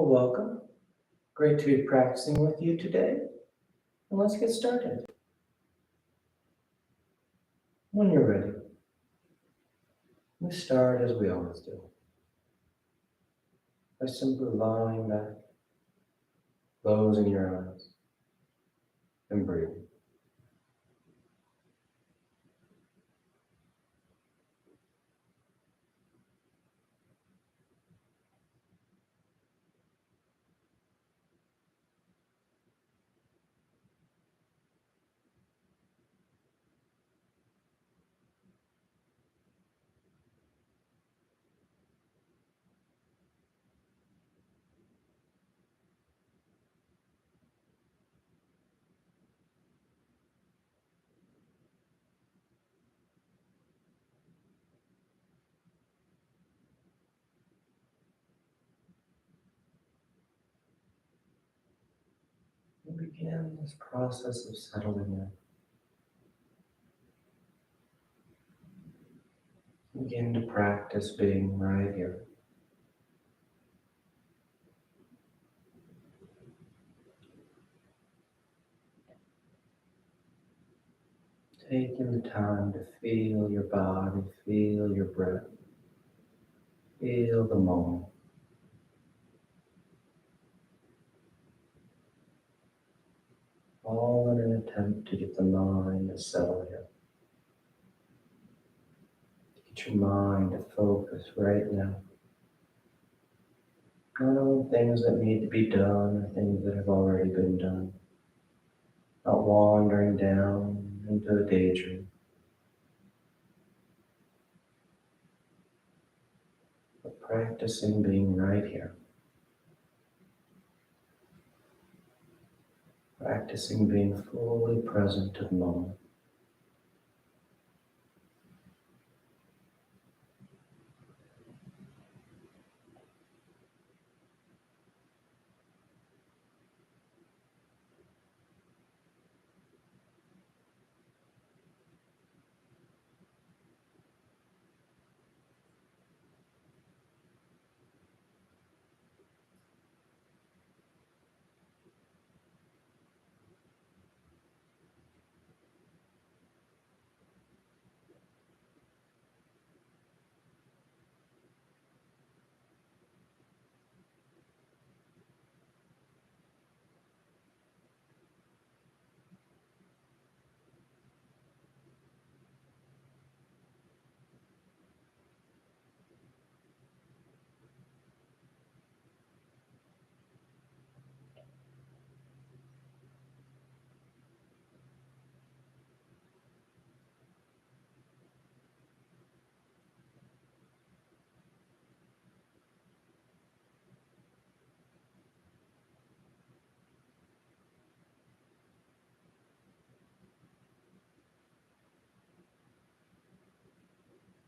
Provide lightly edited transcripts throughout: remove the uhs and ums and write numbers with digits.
Well, welcome. Great to be practicing with you today. And let's get started. When you're ready, we start as we always do, by simply lying back, closing your eyes, and breathing. We begin this process of settling in. Begin to practice being right here. Taking the time to feel your body, feel your breath, feel the moment. All in an attempt to get the mind to settle here. Get your mind to focus right now. Not on things that need to be done or things that have already been done. Not wandering down into a daydream. But practicing being right here. Practicing being fully present to the moment.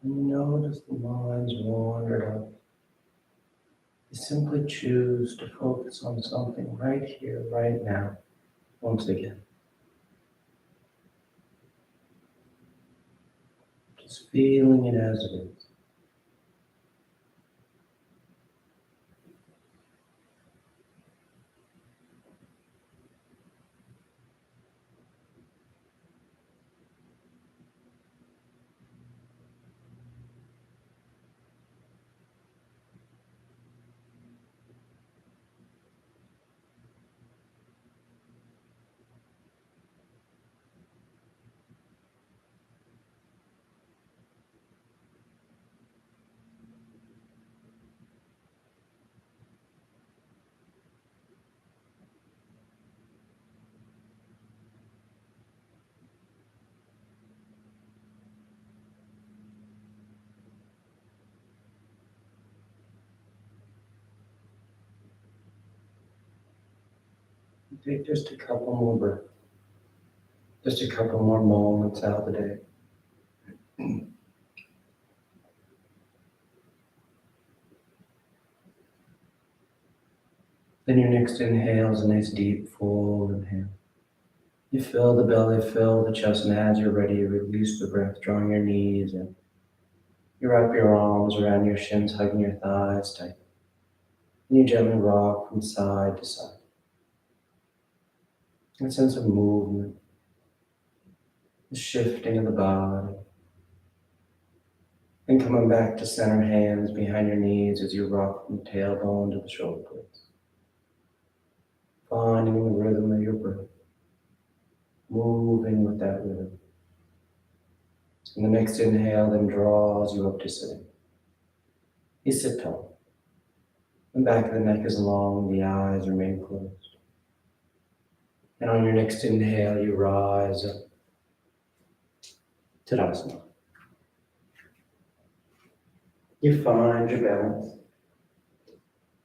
When you notice the mind's wandered up, you simply choose to focus on something right here, right now, once again. Just feeling it as it is. Take just a couple more breaths. Just a couple more moments out of the day. Then your next inhale is a nice deep full inhale. You fill the belly, fill the chest, and as you're ready, you release the breath, drawing your knees in. You wrap your arms around your shins, hugging your thighs tight. You gently rock from side to side. A sense of movement, the shifting of the body. And coming back to center, hands behind your knees as you rock from the tailbone to the shoulder blades. Finding the rhythm of your breath, moving with that rhythm. And the next inhale then draws you up to sitting. You sit tall. The back of the neck is long, the eyes remain closed. And on your next inhale, you rise up. Tadasana. You find your balance.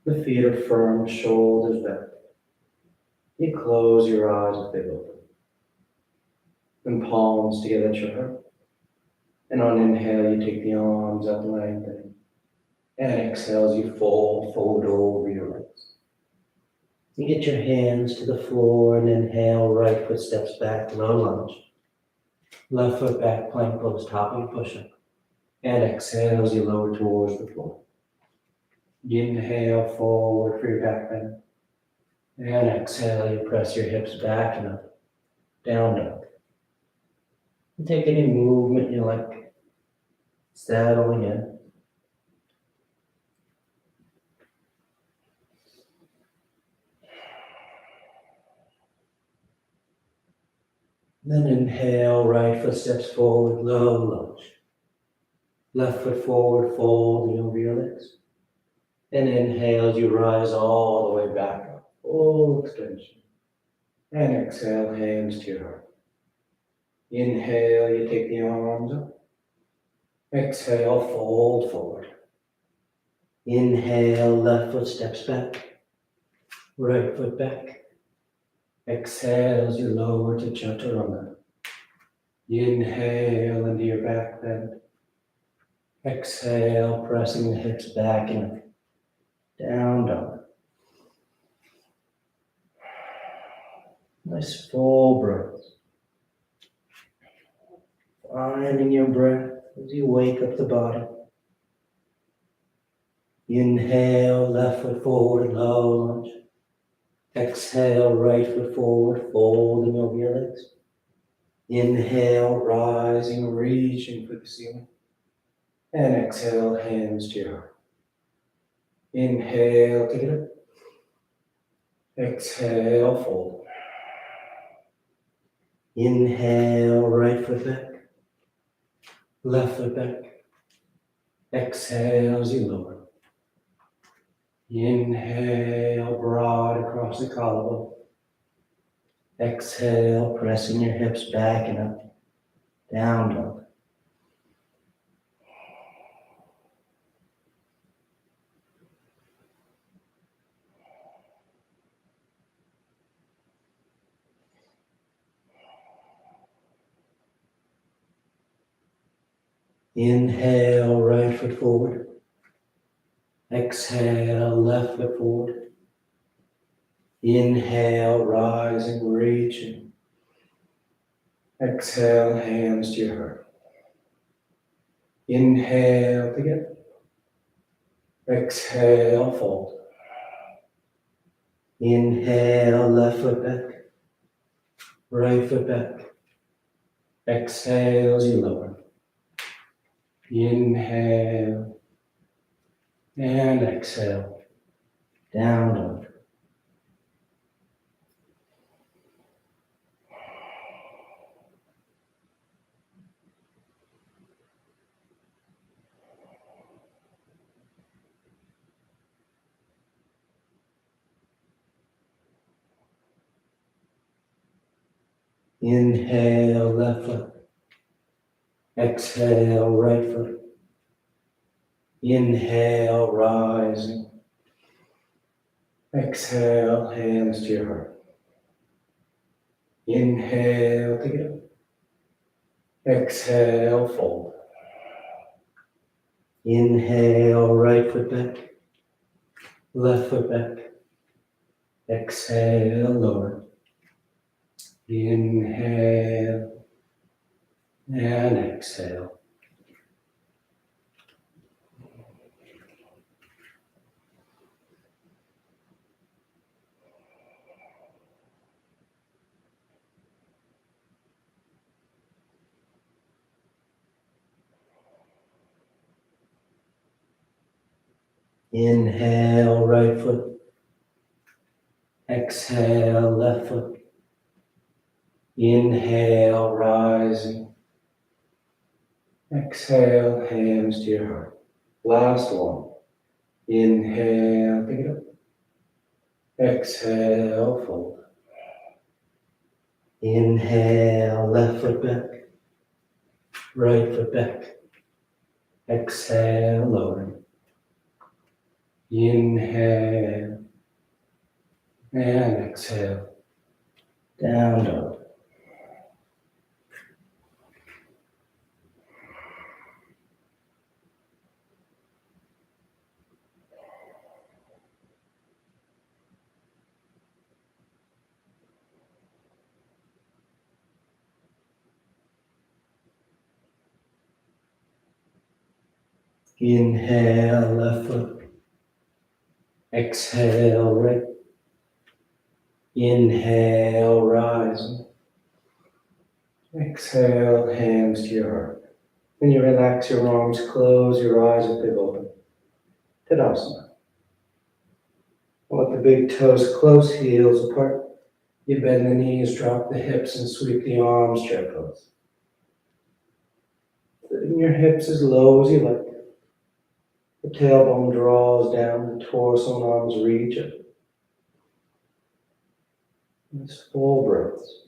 The feet are firm, shoulders back. You close your eyes as they open. And palms together at your heart. And on inhale, you take the arms up, lengthening. And exhale as you fold over your legs. You get your hands to the floor and inhale, right foot steps back, low lunge. Left foot back, plank pose, top of your push-up. And exhale as you lower towards the floor. Inhale forward for your back bend. And exhale, you press your hips back and up, down dog. And take any movement you like, settling in. Then inhale, right foot steps forward, low lunge. Left foot forward, folding over your legs. And inhale as you rise all the way back up, full extension. And exhale, hands to your heart. Inhale, you take the arms up. Exhale, fold forward. Inhale, left foot steps back. Right foot back. Exhale as you lower to Chaturanga. Inhale into your back bend. Exhale, pressing the hips back and down dog. Nice full breath. Finding your breath as you wake up the body. Inhale, left foot forward, low lunge. Exhale, right foot forward, folding over your legs. Inhale, rising, reaching for the ceiling. And exhale, hands to your heart. Inhale, take it up. Exhale, fold. Inhale, right foot back. Left foot back. Exhale as you lower. Inhale, broad across the collarbone. Exhale, pressing your hips back and up. Down dog. Inhale, right foot forward. Exhale, left foot forward. Inhale, rising, reaching. Exhale, hands to your heart. Inhale, together. Exhale, fold. Inhale, left foot back. Right foot back. Exhale as you lower. Inhale. And exhale. Down dog. Inhale, left foot. Exhale, right foot. Inhale, rising. Exhale, hands to your heart. Inhale, together. Exhale, fold. Inhale, right foot back. Left foot back. Exhale, lower. Inhale. And exhale. Inhale, right foot. Exhale, left foot. Inhale, rising. Exhale, hands to your heart. Last one. Inhale, pick it up. Exhale, fold. Inhale, left foot back. Right foot back. Exhale, lowering. Inhale. And exhale. Down dog. Inhale, left foot. Exhale, right. Inhale, rising. Exhale, hands to your heart. When you relax your arms, close your eyes if they've opened. Tadasana. Let the big toes close, heels apart. You bend the knees, drop the hips, and sweep the arms, chair pose. Sitting your hips as low as you like. The tailbone draws down, the torso and arms reach up. It's full breaths.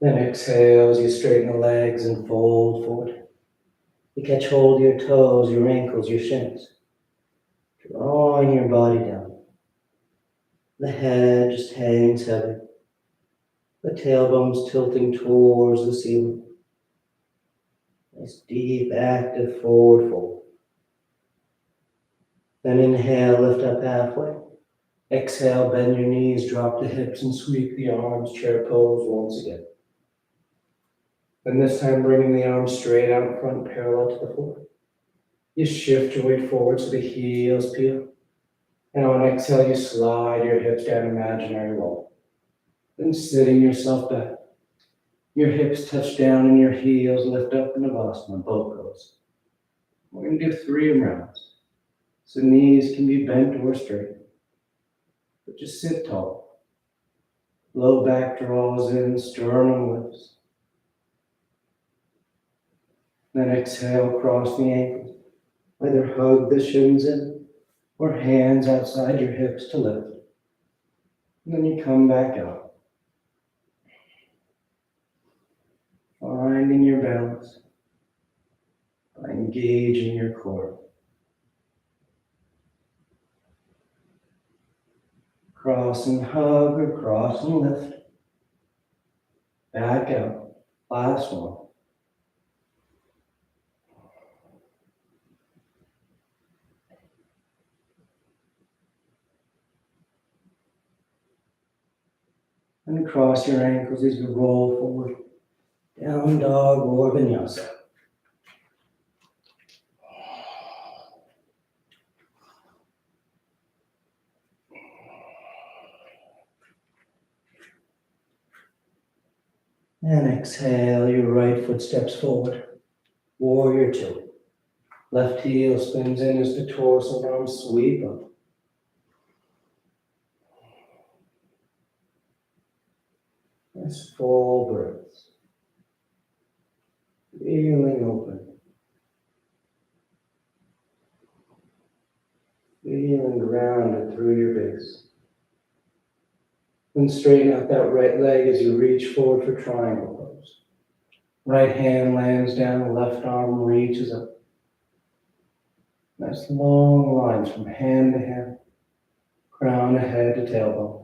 Then exhale as you straighten the legs and fold forward. You catch hold of your toes, your ankles, your shins. Drawing your body down. The head just hangs heavy. The tailbone's tilting towards the ceiling. Nice deep, active forward fold. Then inhale, lift up halfway. Exhale, bend your knees, drop the hips, and sweep the arms, chair pose once again. And this time, bringing the arms straight out in front, parallel to the floor. You shift your weight forward so the heels peel. And on exhale, you slide your hips down imaginary wall. Then sitting yourself back. Your hips touch down and your heels lift up in Navasana, both goes. We're going to do 3 rounds. So knees can be bent or straight. But just sit tall. Low back draws in, sternum lifts. Then exhale, cross the ankles. Either hug the shins in or hands outside your hips to lift. And then you come back out. Finding your balance by engaging your core. Cross and hug or cross and lift. Back out. Last one. And cross your ankles as you roll forward. Down dog or vinyasa. And exhale, your right foot steps forward. Warrior 2. Left heel spins in as the torso and arms sweep up. Nice full breaths. Feeling open. Feeling grounded through your base. Then straighten out that right leg as you reach forward for triangle pose. Right hand lands down, left arm reaches up. Nice long lines from hand to hand, crown to head to tailbone.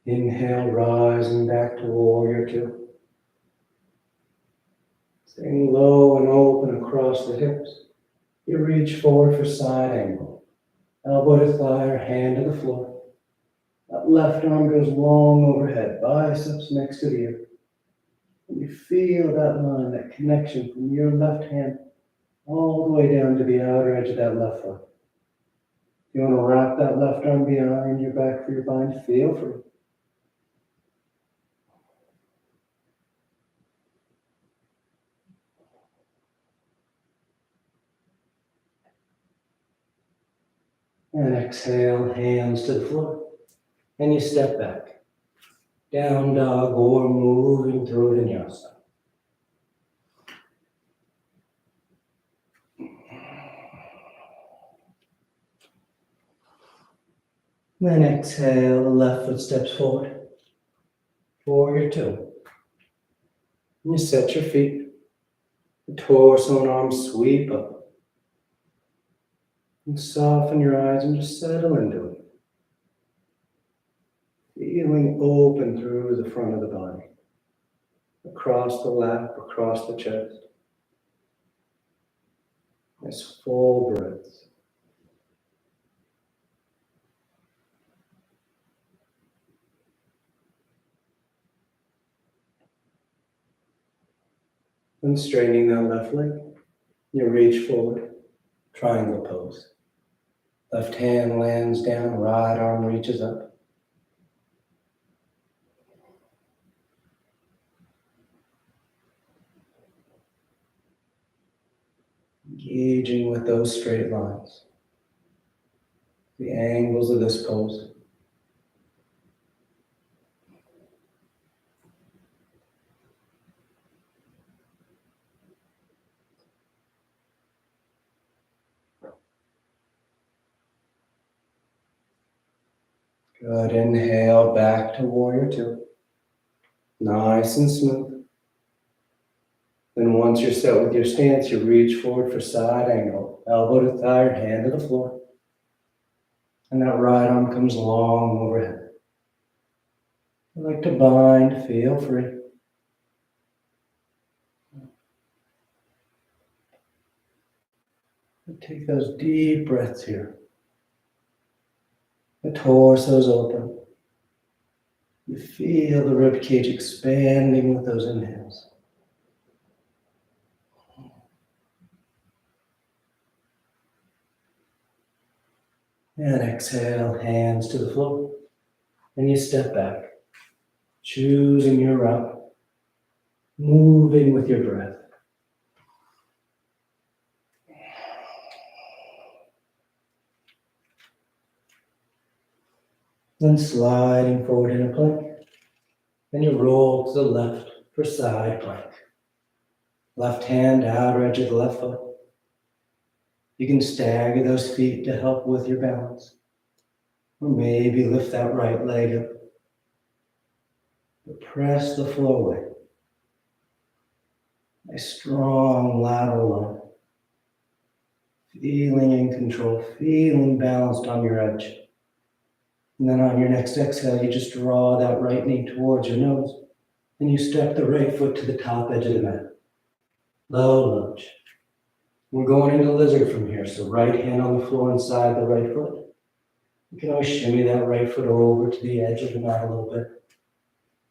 Inhale, rising back to warrior 2. Staying low and open across the hips. You reach forward for side angle. Elbow to thigh or hand to the floor. That left arm goes long overhead, biceps next to the ear. And you feel that line, that connection from your left hand all the way down to the outer edge of that left foot. You want to wrap that left arm behind your back for your bind, feel free. And exhale, hands to the floor. And you step back. Down dog or moving through vinyasa. Then exhale, the left foot steps forward. Warrior two. And you set your feet. The torso and arms sweep up. And soften your eyes and just settle into it. Feeling open through the front of the body. Across the lap, across the chest. Nice full breaths. Then straightening that left leg, you reach forward, triangle pose. Left hand lands down, right arm reaches up. Engaging with those straight lines. The angles of this pose. Good, inhale back to warrior two. Nice and smooth. Then once you're set with your stance, you reach forward for side angle. Elbow to thigh, or hand to the floor. And that right arm comes long overhead. If you like to bind, feel free. Take those deep breaths here. The torso's open. You feel the ribcage expanding with those inhales. And exhale, hands to the floor. And you step back, choosing your route, moving with your breath. Then sliding forward in a plank. Then you roll to the left for side plank. Left hand, outer edge of the left foot. You can stagger those feet to help with your balance. Or maybe lift that right leg up. But press the floor away. A strong lateral line. Feeling in control, feeling balanced on your edge. And then on your next exhale, you just draw that right knee towards your nose. And you step the right foot to the top edge of the mat. Low lunge. We're going into lizard from here. So right hand on the floor inside the right foot. You can always shimmy that right foot over to the edge of the mat a little bit.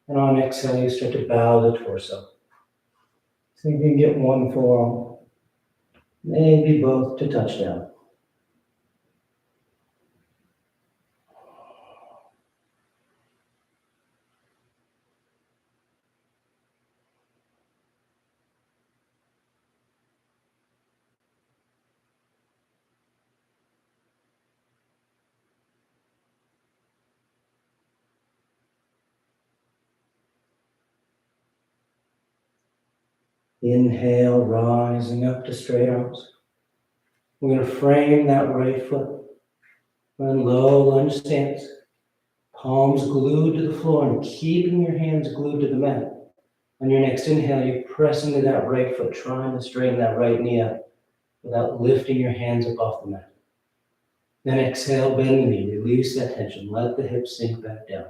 And on exhale, you start to bow the torso. So you can get one forearm, maybe both to touchdown. Inhale, rising up to straight arms. We're going to frame that right foot. We're in low lunge stance. Palms glued to the floor and keeping your hands glued to the mat. On your next inhale, you press into that right foot, trying to straighten that right knee up without lifting your hands up off the mat. Then exhale, bend the knee, release that tension, let the hips sink back down.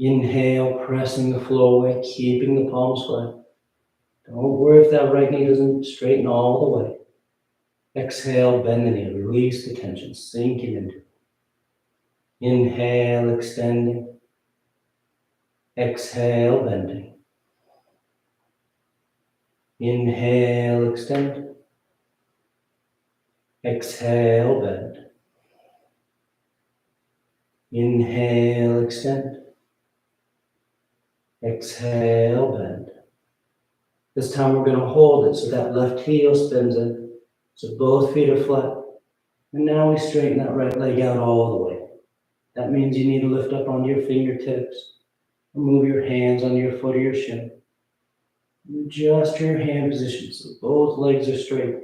Inhale, pressing the floor away, keeping the palms flat. Don't worry if that right knee doesn't straighten all the way. Exhale, bend the knee, release the tension, sinking into it. Inhale, extending. Exhale, bending. Inhale, extend. Exhale, bend. Inhale, extend. Exhale, bend. This time we're going to hold it so that left heel spins in. So both feet are flat. And now we straighten that right leg out all the way. That means you need to lift up onto your fingertips. Move your hands on your foot or your shin. Adjust your hand position so both legs are straight.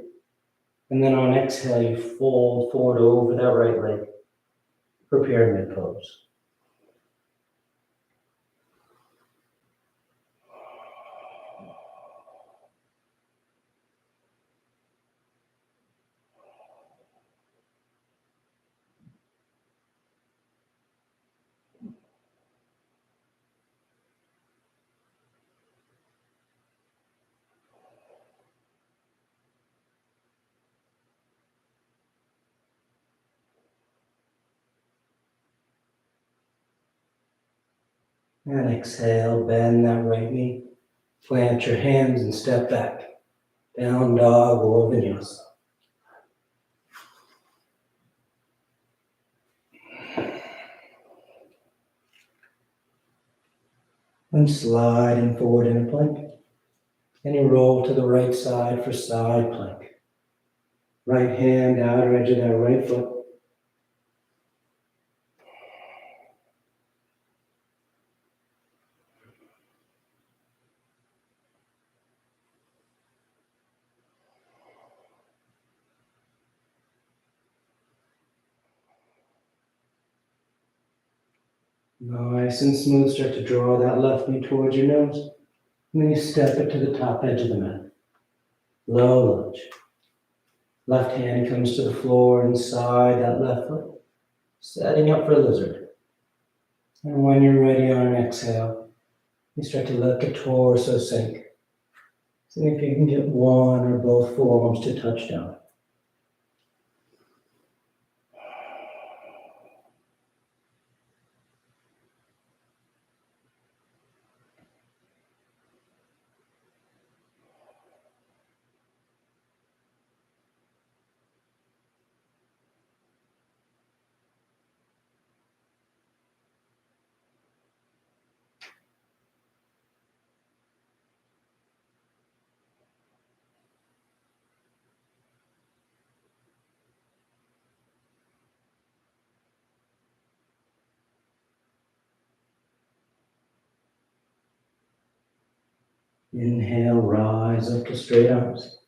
And then on exhale, you fold forward over that right leg for pyramid pose. And exhale, bend that right knee. Plant your hands and step back. Down dog or vinyasa. And sliding forward in a plank. And you roll to the right side for side plank. Right hand, outer edge of that right foot. Nice and smooth. Start to draw that left knee towards your nose. And then you step it to the top edge of the mat. Low lunge. Left hand comes to the floor inside that left foot. Setting up for a lizard. And when you're ready on an exhale, you start to let the torso sink. See if you can get one or both forearms to touch down. Inhale, rise up to straight arms.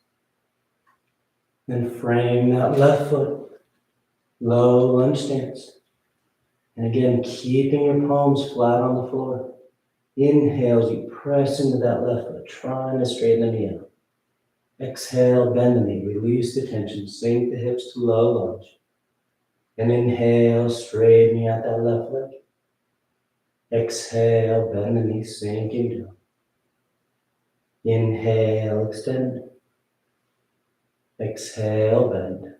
Then frame that left foot, low lunge stance. And again, keeping your palms flat on the floor. Inhale as you press into that left foot, trying to straighten the knee out. Exhale, bend the knee, release the tension, sink the hips to low lunge. And inhale, straightening out that left leg. Exhale, bend the knee, sinking down. Inhale, extend. Exhale, bend.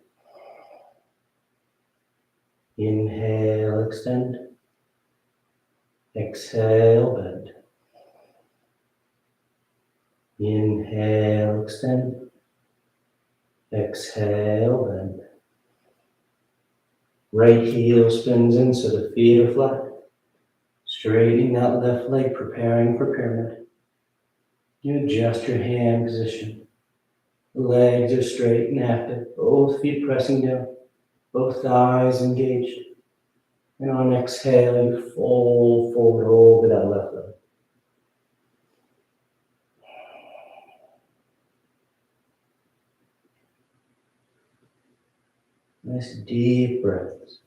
Inhale, extend. Exhale, bend. Inhale, extend. Exhale, bend. Right heel spins in so the feet are flat. Straightening that left leg, preparing for pyramid. You adjust your hand position. The legs are straight and active, both feet pressing down, both thighs engaged. And on exhale, you fold forward over that left leg. Nice deep breaths.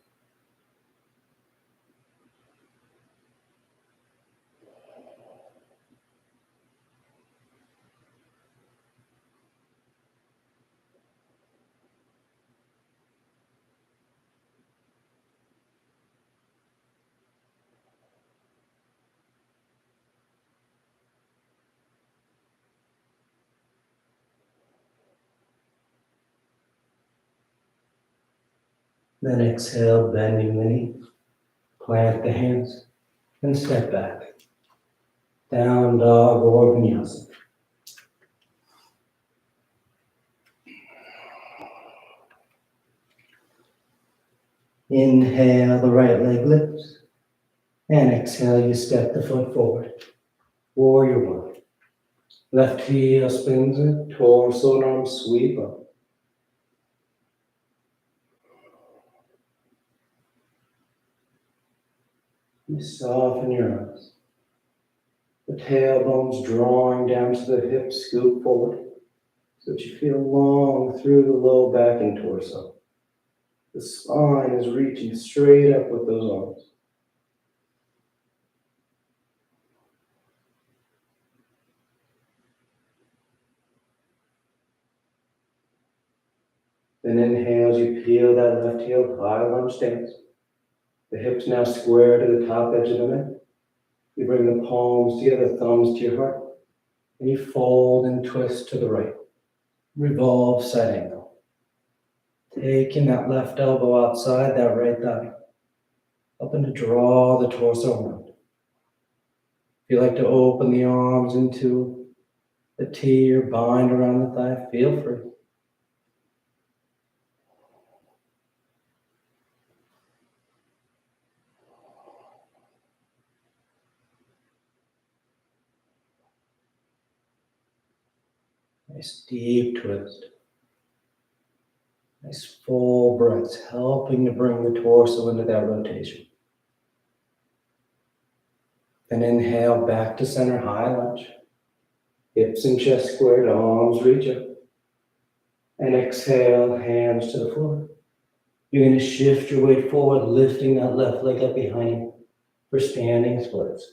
Then exhale, bending the knee. Plant the hands and step back. Down dog or vinyasa. Inhale, the right leg lifts. And exhale, you step the foot forward. Warrior one. Left heel spins in, torso and arms sweep up. You soften your eyes. The tailbone's drawing down to the hips, scoop forward so that you feel long through the low back and torso. The spine is reaching straight up with those arms. Then inhale as you peel that left heel, high lunge stance. The hips now square to the top edge of the mat. You bring the palms together, thumbs to your heart, and you fold and twist to the right. Revolve side angle. Taking that left elbow outside that right thigh. Helping to draw the torso around. If you like to open the arms into the T or bind around the thigh, feel free. Nice deep twist. Nice full breaths, helping to bring the torso into that rotation. Then inhale back to center, high lunge. Hips and chest squared, arms reach up. And exhale, hands to the floor. You're going to shift your weight forward, lifting that left leg up behind you for standing splits.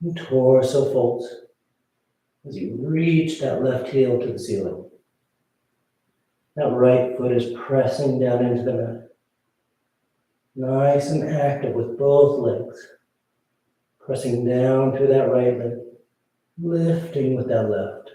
And torso folds as you reach that left heel to the ceiling. That right foot is pressing down into the mat. Nice and active with both legs. Pressing down through that right leg, lifting with that left.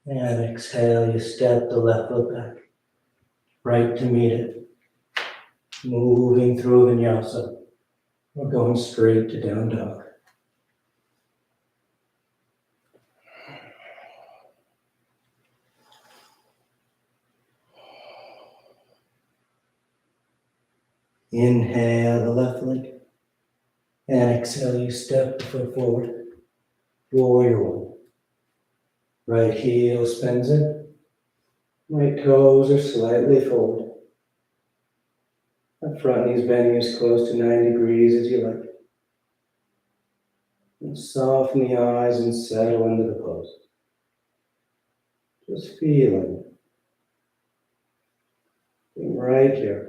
And exhale, you step the left foot back, right to meet it. Moving through vinyasa. We're going straight to down dog. Inhale the left leg. And exhale, you step the foot forward. Warrior one. Right heel spins in. Right toes are slightly forward. That front knee's bending as close to 90 degrees as you like. And soften the eyes and settle into the pose. Just feeling. Being right here.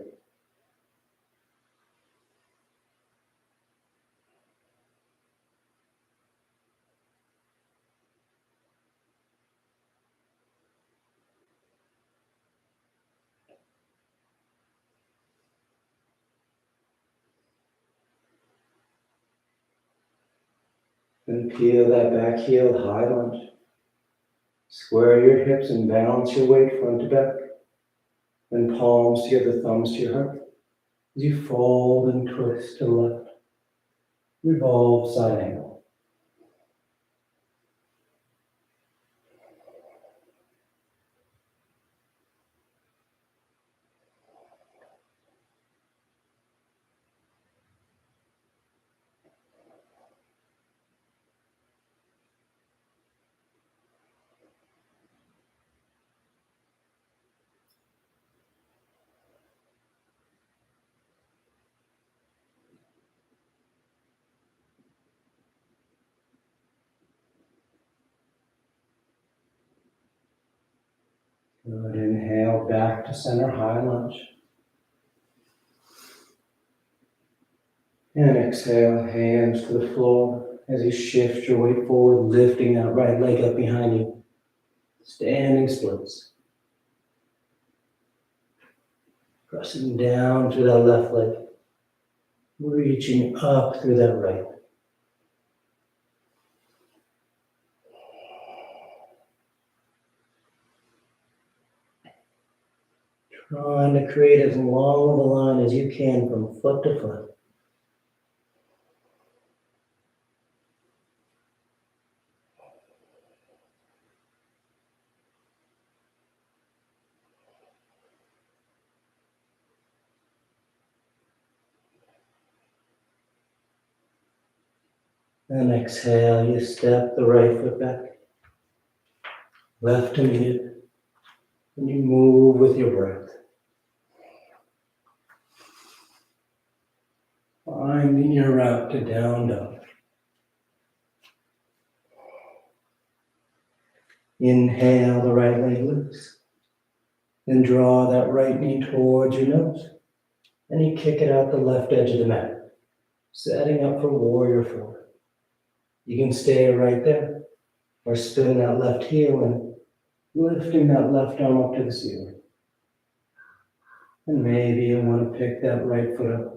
And peel that back heel, high lunge. Square your hips and balance your weight front to back. Then palms together, thumbs to your heart. As you fold and twist to the left. Revolve side angle. Good. Inhale back to center, high lunge. And exhale, hands to the floor as you shift your weight forward, lifting that right leg up behind you. Standing splits. Pressing down through that left leg. Reaching up through that right. Trying to create as long of a line as you can from foot to foot. And exhale, you step the right foot back, left to meet it, and you move with your breath. Finding your route to down dog. Inhale the right leg loose. Then draw that right knee towards your nose. And you kick it out the left edge of the mat, setting up for warrior four. You can stay right there, or spin that left heel and lifting that left arm up to the ceiling. And maybe you want to pick that right foot up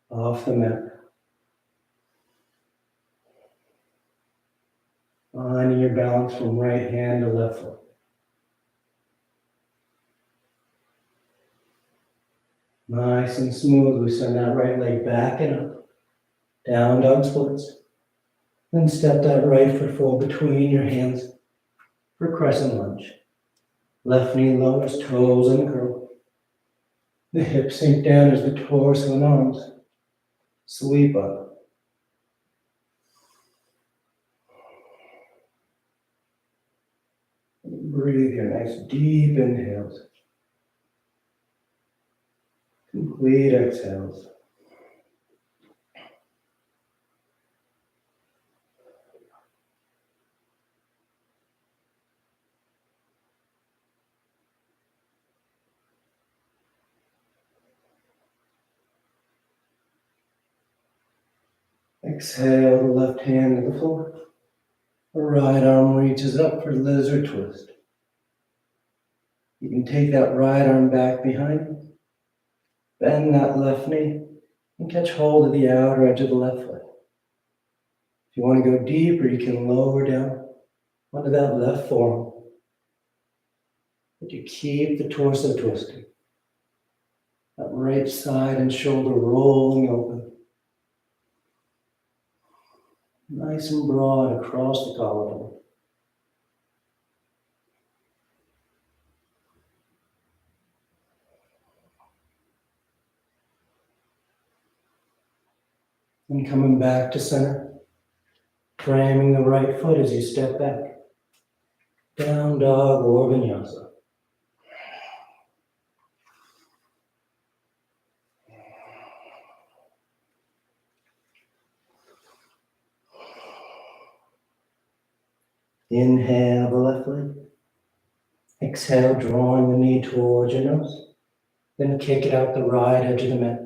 off the mat. Finding your balance from right hand to left foot. Nice and smooth, we send that right leg back and up. Down dog splits. Then step that right foot forward between your hands for crescent lunge. Left knee lowers, toes uncurl. The hips sink down as the torso and arms sweep up. Breathe your nice deep inhales. Complete exhales. Exhale the left hand to the floor. The right arm reaches up for lizard twist. You can take that right arm back behind you. Bend that left knee and catch hold of the outer edge of the left foot. If you want to go deeper, you can lower down onto that left forearm. But you keep the torso twisting. That right side and shoulder rolling open. Nice and broad across the collarbone. And coming back to center. Framing the right foot as you step back. Down dog or vinyasa. Inhale the left leg. Exhale, drawing the knee towards your nose. Then kick it out the right edge of the mat.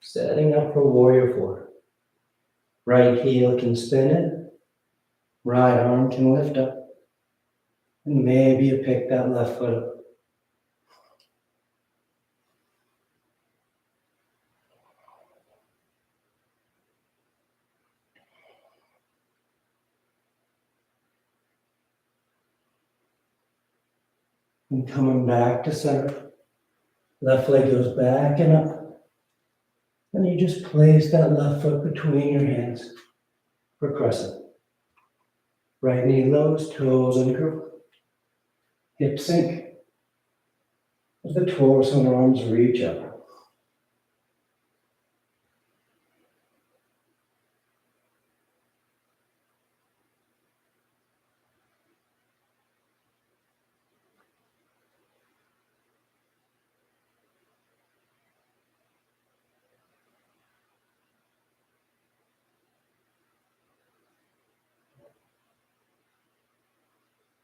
Setting up for warrior four. Right heel can spin it. Right arm can lift up. And maybe you pick that left foot up. And coming back to center. Left leg goes back and up. And you just place that left foot between your hands for crescent. Right knee lowers, toes uncurl. Hips sink as the torso and arms reach up.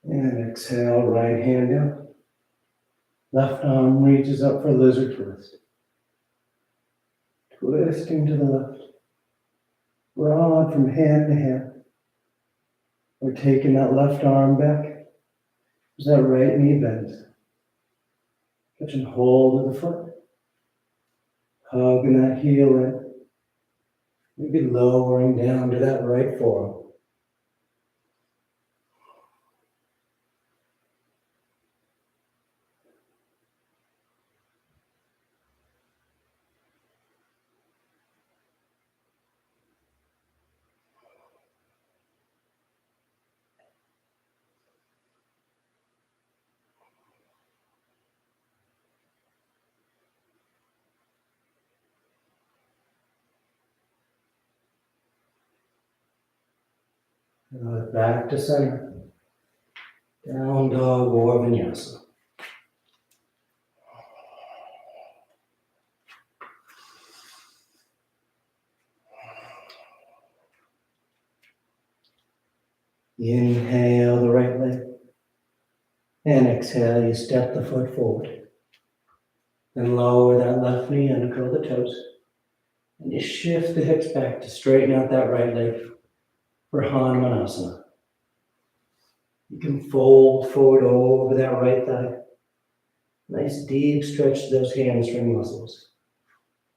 And exhale, right hand down. Left arm reaches up for lizard twist. Twisting to the left. Broad from hand to hand. We're taking that left arm back as that right knee bends. Catching hold of the foot. Hugging that heel in. Maybe lowering down to that right forearm. Back to center. Down dog or vinyasa. Inhale the right leg. And exhale, you step the foot forward. Then lower that left knee and curl the toes. And you shift the hips back to straighten out that right leg for Hanumanasana. You can fold forward over that right thigh. Nice deep stretch to those hamstring muscles.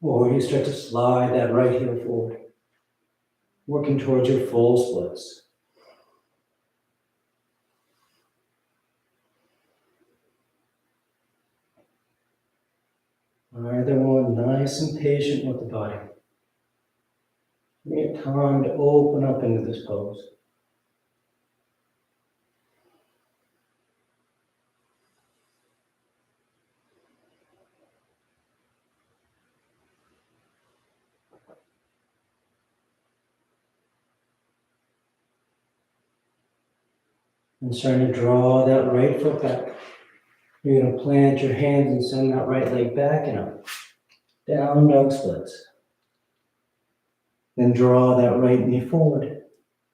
Or you start to slide that right heel forward, working towards your full splits. Either one, nice and patient with the body. You have time to open up into this pose. And starting to draw that right foot back. You're going to plant your hands and send that right leg back and up. Down dog splits. Then draw that right knee forward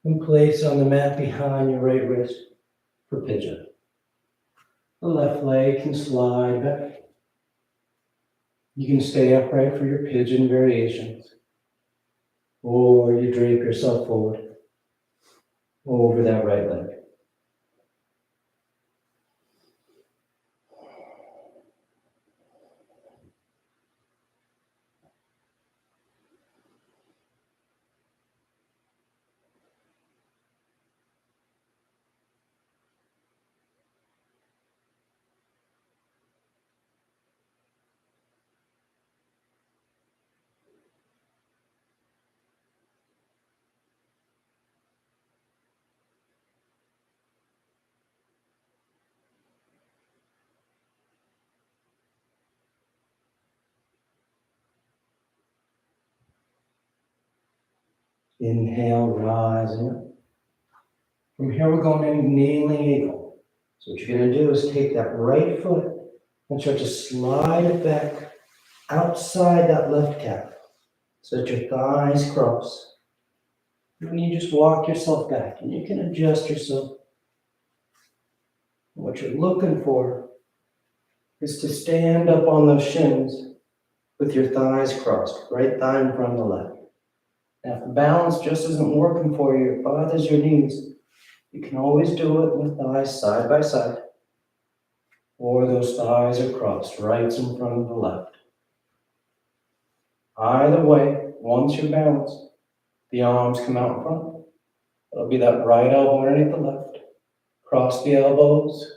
and place on the mat behind your right wrist for pigeon. The left leg can slide back. You can stay upright for your pigeon variations. Or you drape yourself forward over that right leg. Inhale, rising up. From here, we're going into kneeling eagle. So what you're going to do is take that right foot and start to slide it back outside that left calf so that your thighs cross. And you just walk yourself back and you can adjust yourself. What you're looking for is to stand up on those shins with your thighs crossed, right thigh in front of the left. Now, if the balance just isn't working for you, it bothers your knees, you can always do it with thighs side by side, or those thighs are crossed, right in front of the left. Either way, once you're balanced, the arms come out in front. It'll be that right elbow underneath the left. Cross the elbows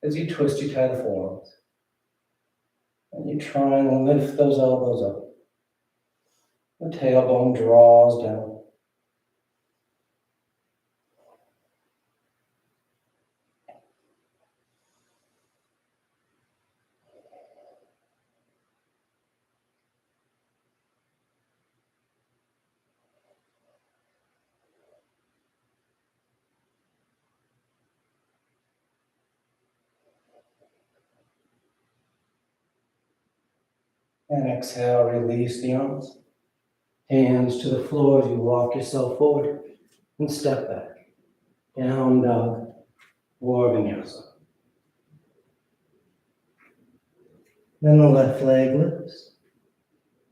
as you twist, you tie the forearms. And you try and lift those elbows up. The tailbone draws down. And exhale, release the arms. Hands to the floor as you walk yourself forward and step back. Down dog or vinyasa. Then the left leg lifts.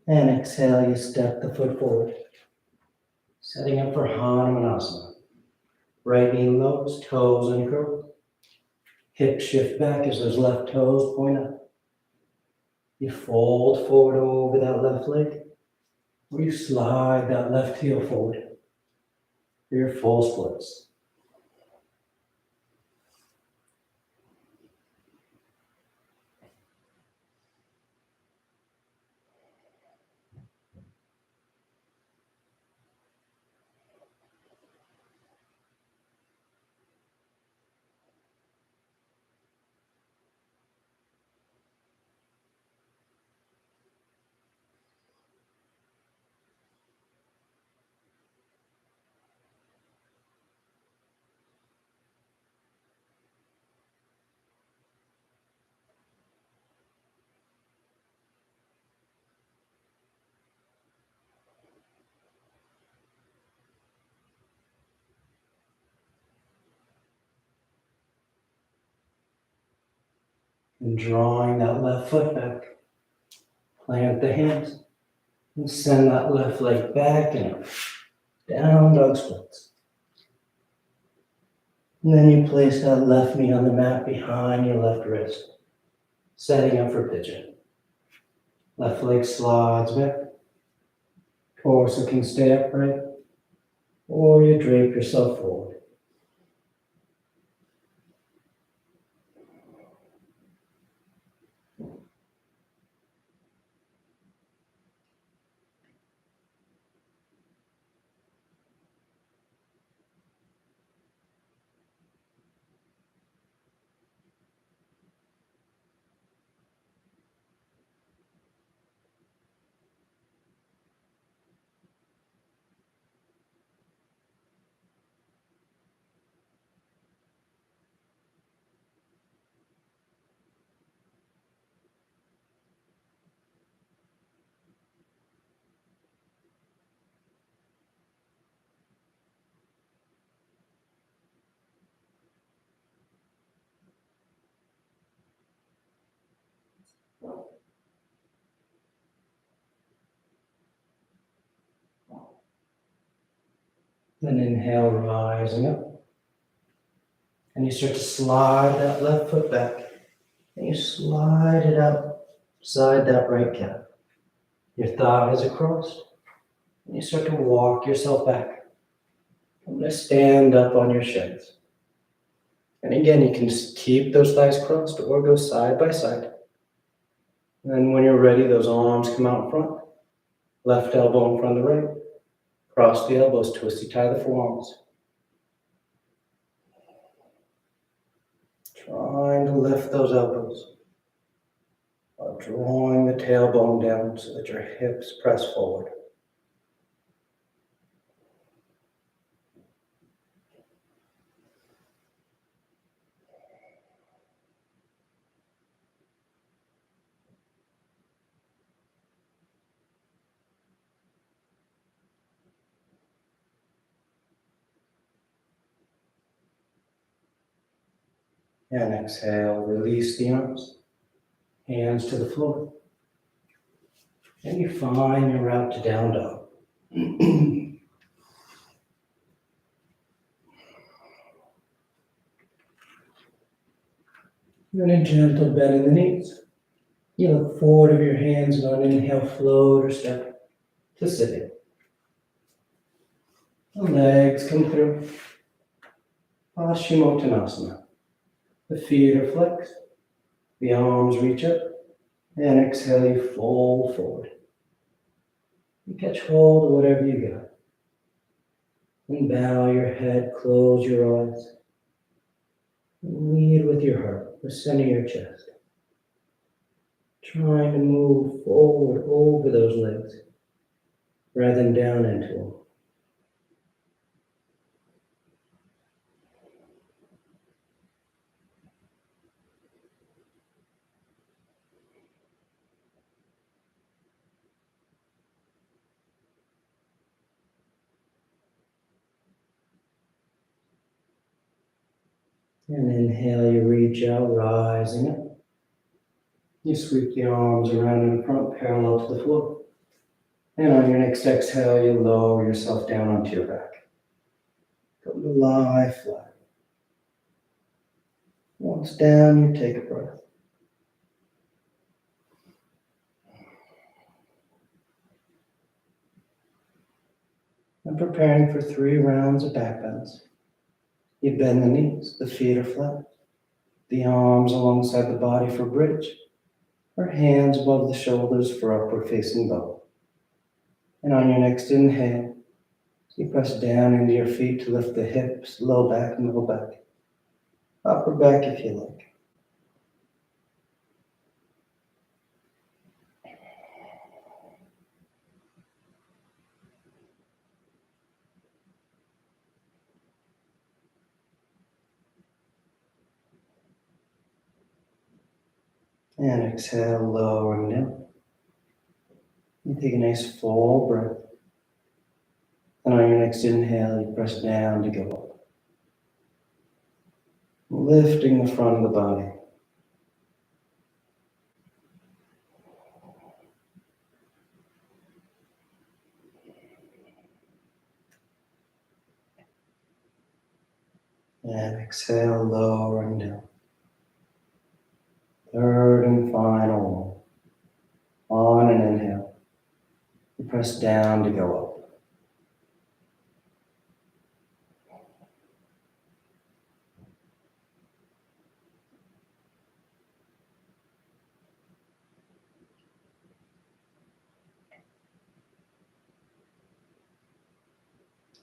And exhale, you step the foot forward. Setting up for Hanumanasana. Right knee lowers, toes uncurl. Hips shift back as those left toes point up. You fold forward over that left leg. Or you slide that left heel forward for your full splits. And drawing that left foot back, plant the hands, and send that left leg back and up. Down dog splits. And then you place that left knee on the mat behind your left wrist, setting up for pigeon. Left leg slides back. Torso can stay upright, or you drape yourself forward. Then inhale, rising up. And you start to slide that left foot back. And you slide it outside that right calf. Your thighs are crossed. And you start to walk yourself back. I'm going to stand up on your shins. And again, you can just keep those thighs crossed or go side by side. And then when you're ready, those arms come out in front. Left elbow in front of the right. Cross the elbows, twisty tie the forearms. Trying to lift those elbows while drawing the tailbone down so that your hips press forward. And exhale, release the arms, hands to the floor. And you find your route to down dog. Then a gentle bend in the knees. You look forward of your hands and on inhale, float or step to sitting. The legs come through. Paschimottanasana. The feet are flexed. The arms reach up. And exhale, you fold forward. You catch hold of whatever you got. And bow your head, close your eyes. Lead with your heart, the center of your chest. Trying to move forward over those legs rather than down into them. And inhale, you reach out, rising up. You sweep the arms around in front, parallel to the floor. And on your next exhale, you lower yourself down onto your back. Come to lie flat. Once down, you take a breath. And preparing for 3 rounds of back bends. You bend the knees, the feet are flat. The arms alongside the body for bridge, or hands above the shoulders for upward facing bow. And on your next inhale, you press down into your feet to lift the hips, low back, middle back, upper back if you like. And exhale, lowering down. You take a nice full breath. And on your next inhale, you press down to go up. Lifting the front of the body. And exhale, lowering down. Third and final one. On an inhale, you press down to go up.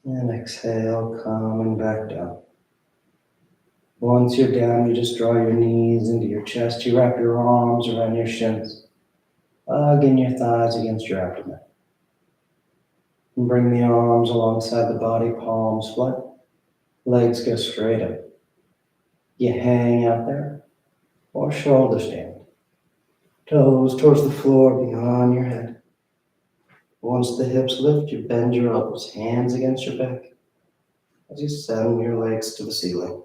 And exhale, coming back down. Once you're down, you just draw your knees into your chest. You wrap your arms around your shins, hugging your thighs against your abdomen. And bring the arms alongside the body, palms flat. Legs go straight up. You hang out there, or shoulder stand. Toes towards the floor beyond your head. Once the hips lift, you bend your elbows, hands against your back, as you send your legs to the ceiling.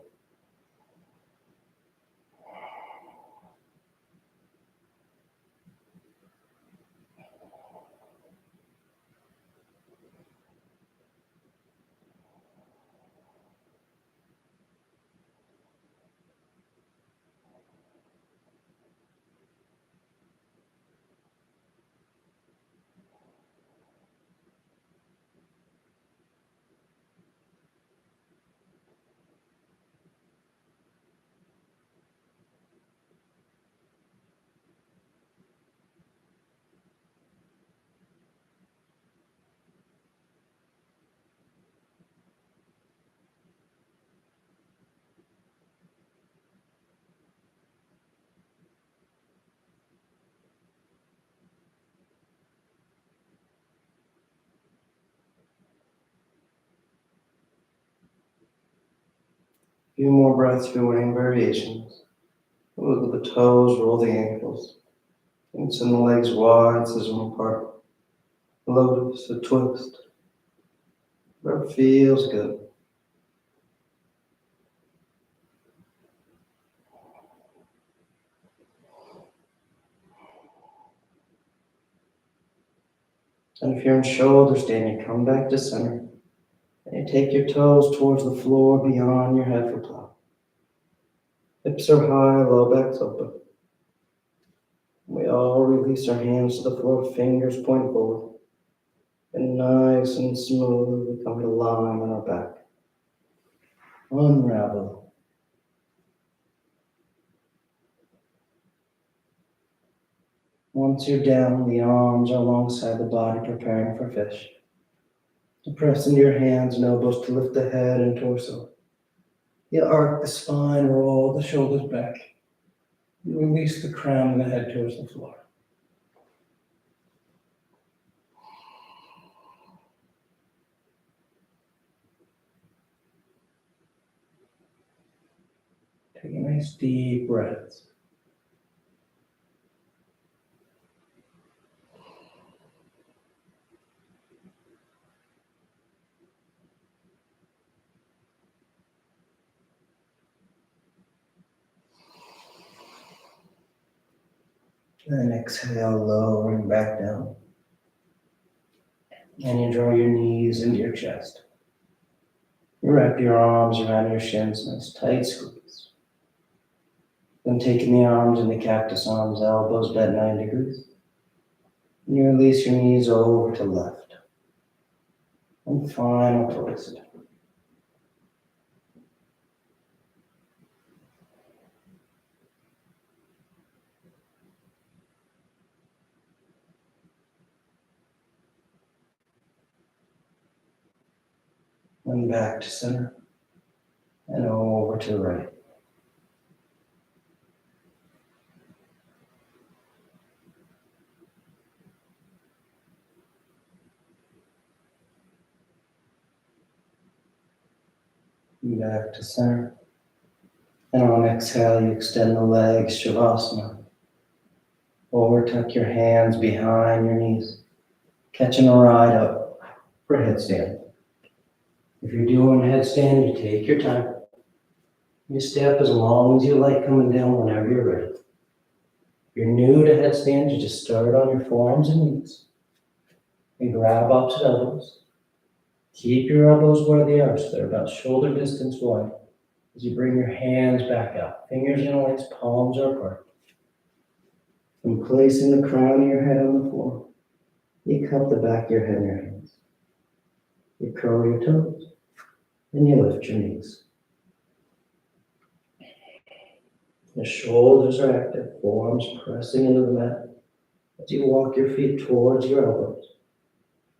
Few more breaths, few wing variations. Look at the toes, roll the ankles. And send the legs wide, scissor them apart. Lotus, a twist. Whatever feels good. And if you're in shoulder stand, you come back to center. And you take your toes towards the floor beyond your head for plow. Hips are high, low back's open. We all release our hands to the floor, fingers point forward. And nice and smooth, we come to line on our back. Unravel. Once you're down, the arms are alongside the body, preparing for fish. You press into your hands and elbows to lift the head and torso. You arc the spine, roll the shoulders back. You release the crown of the head towards the floor. Take a nice deep breath. Then exhale, lowering back down. And you draw your knees into your chest. You wrap your arms around your shins, nice tight squeeze. Then taking the arms into cactus arms, elbows bent 90 degrees. And you release your knees over to left. And final twist. And back to center. And over to the right. Back to center. And on exhale, you extend the legs, Shavasana. Or tuck your hands behind your knees, catching a ride up for headstand. If you're doing headstand, you take your time. You step as long as you like, coming down whenever you're ready. If you're new to headstand, you just start on your forearms and knees. You grab opposite elbows. Keep your elbows where they are, so they're about shoulder distance wide. As you bring your hands back up, fingers interlaced, palms are apart. And placing the crown of your head on the floor, you cup the back of your head in your hands. You curl your toes, and you lift your knees. The shoulders are active, forearms pressing into the mat as you walk your feet towards your elbows,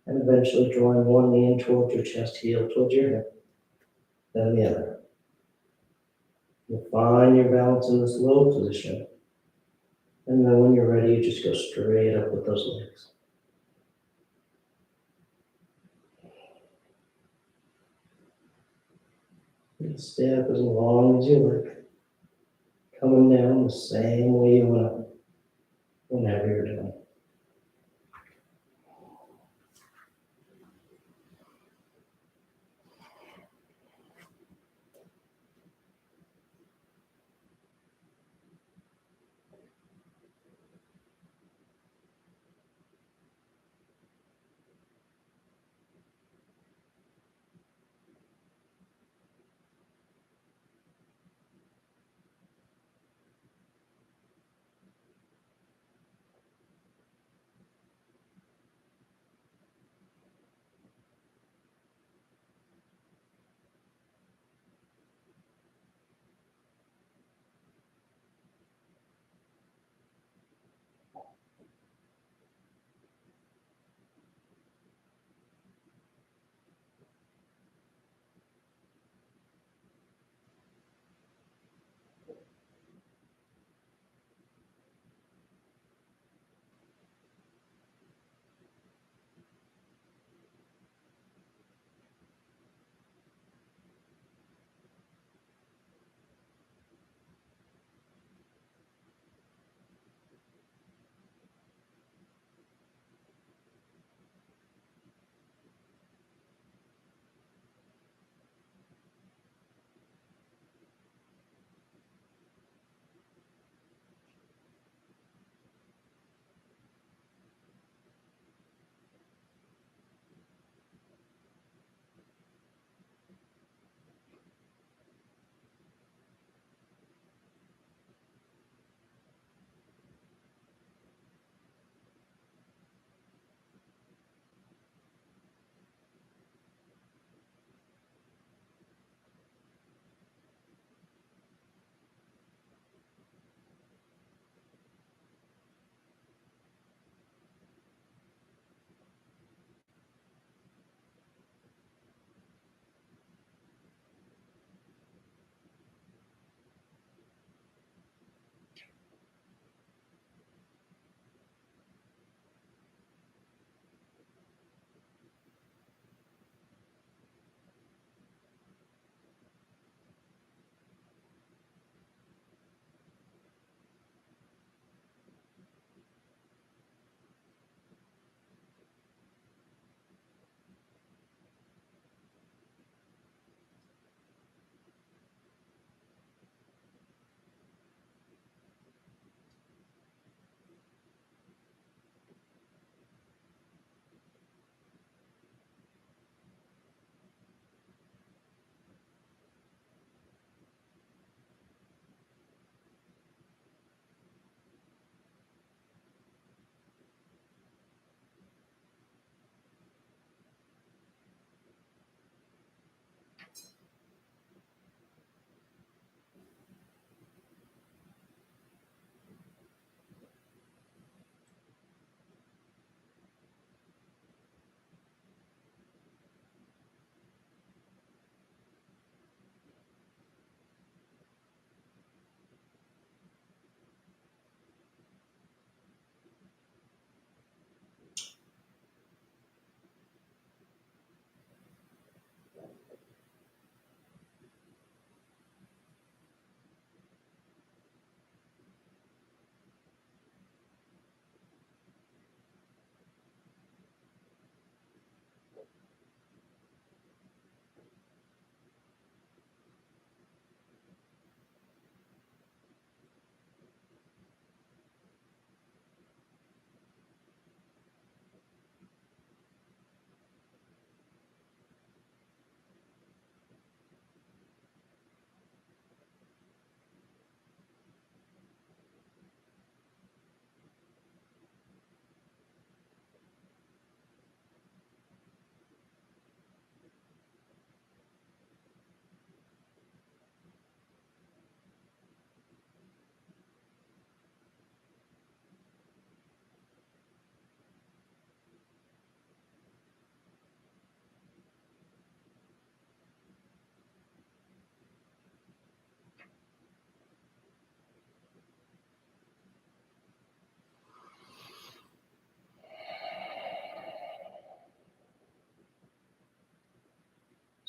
and eventually drawing one knee in towards your chest, heel towards your hip, then the other. You'll find your balance in this low position, and then when you're ready, you just go straight up with those legs. And stay up as long as you like, coming down the same way you went up, whenever you're done.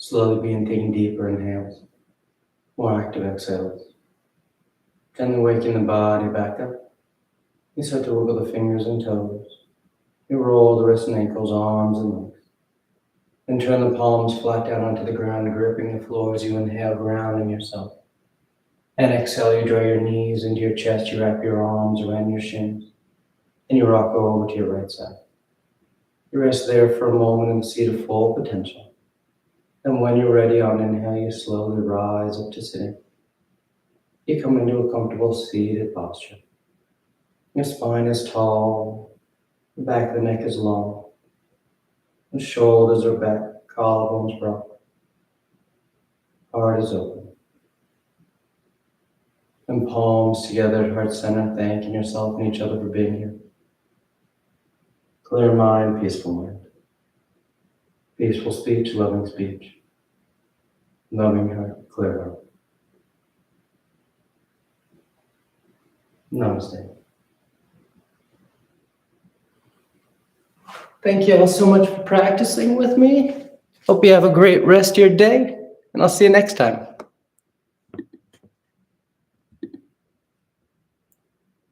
Slowly begin taking deeper inhales, more active exhales. Gently waking the body back up. You start to wiggle the fingers and toes. You roll the wrists and ankles, arms and legs. Then turn the palms flat down onto the ground, gripping the floor as you inhale, grounding yourself. And exhale, you draw your knees into your chest, you wrap your arms around your shins, and you rock over to your right side. You rest there for a moment in the seat of full potential. And when you're ready, on inhale, you slowly rise up to sitting. You come into a comfortable seated posture. Your spine is tall, the back of the neck is long, the shoulders are back, collarbones broad. Heart is open. And palms together at heart center, thanking yourself and each other for being here. Clear mind, peaceful mind. Peaceful speech, loving speech. Loving heart, clear heart. Namaste. Thank you all so much for practicing with me. Hope you have a great rest of your day, and I'll see you next time.